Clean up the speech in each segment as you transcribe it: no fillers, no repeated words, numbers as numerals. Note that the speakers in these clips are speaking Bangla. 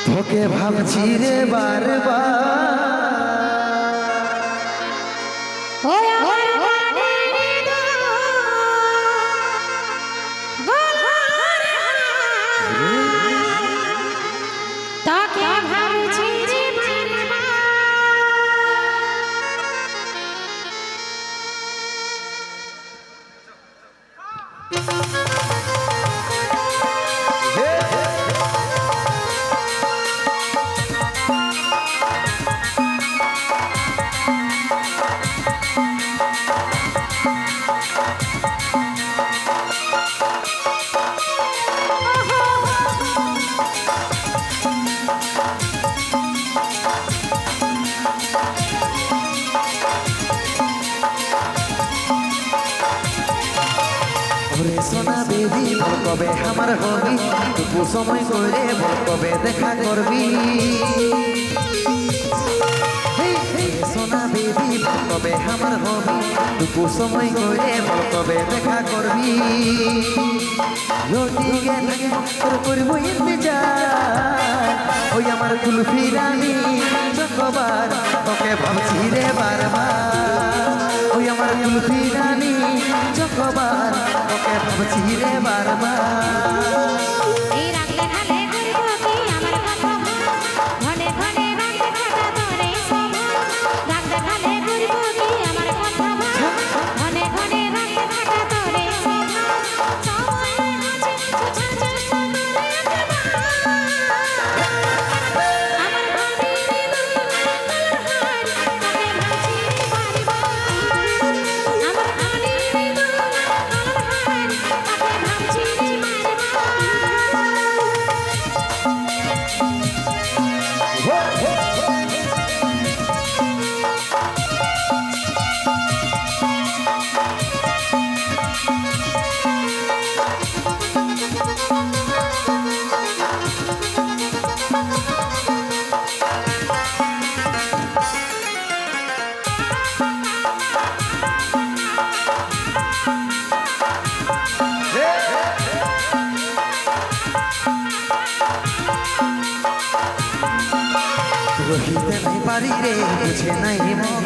তোকে ভাবছি রে বারবার সোনা বেবি কবে আমার হবি টুকু সময় করে কবে দেখা করবি সোনা বেবি কবে আমার হবি টুকু সময় করে কবে দেখা করবি লটি গেলে তোর করবো ইন্তজার ওই আমার কুলফি রানী চকবার তোকে ভাবছি রে বারবার ওই আমার কুলফি রানী চকবার তোকে ভাবছি রে বারবার রহিতে নাই পারি রে বুঝে নাই মন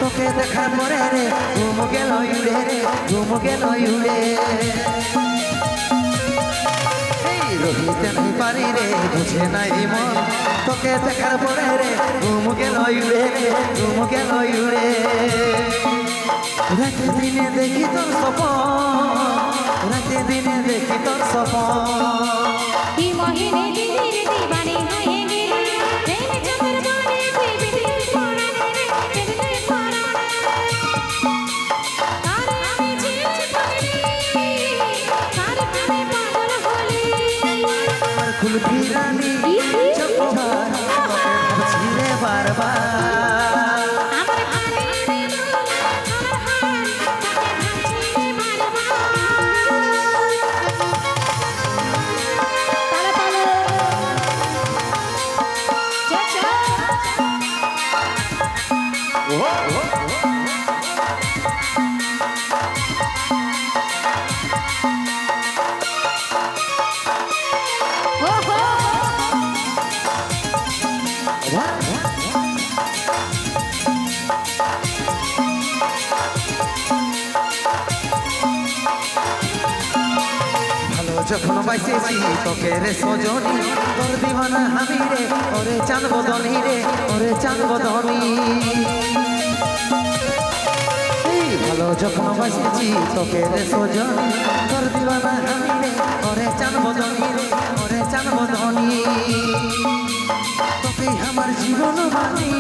তোকে দেখার পরে রে ঘুম গেল উড়ে রে ঘুম গেল উড়ে রহিতে নাই পারি রে বুঝে নাই মন তোকে দেখার পরে রে ঘুম গেল উড়ে রে ঘুম গেল উড়ে রাতে দিনে দেখি তোর স্বপ্ন রাতে দিনে দেখি তোর স্বপ্ন কুলফি রানী চকবার ভাবছি রে বারবার যখন বাইসেছি তোকে রে সজনী তোর দিওয়ানা আমি রে ওরে চাঁদ বদনী রে ওরে চাঁদ বদনী ভালো যখন বাইসেছি তোকে রে সজনী তোর দিওয়ানা আমি রে ওরে চাঁদ বদনী রে ওরে চাঁদ বদনী তোকে আমার জীবন মানি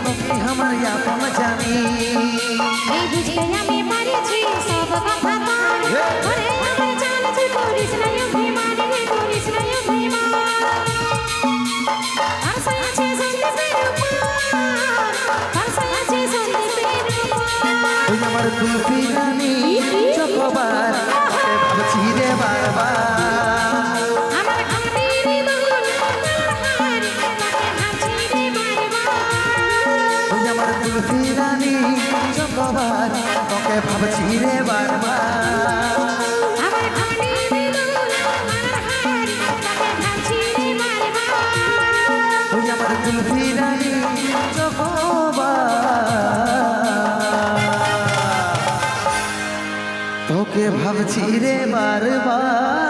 তোকে আমার আপন জানি এই বুঝতে আমি পারিছি সব কথা ওরে আমার জান তুই করিস না অভিমান রে করিস না অভিমান আশা আছে সন্দীপের পার আশা আছে সন্দীপের পার ওই আমার কুলফি রানী চকবার তোকে ভাবছি রে বারবার আমার খাতির দুল হার তোকে ভাবছি রে বারবার ওই আমার কুলফি রানী চকবার তোকে ভাবছি রে বারবার আমার খাতির দুল হার তোকে ভাবছি রে বারবার জুলফি রানী তোকে ভাবছি রে বারবার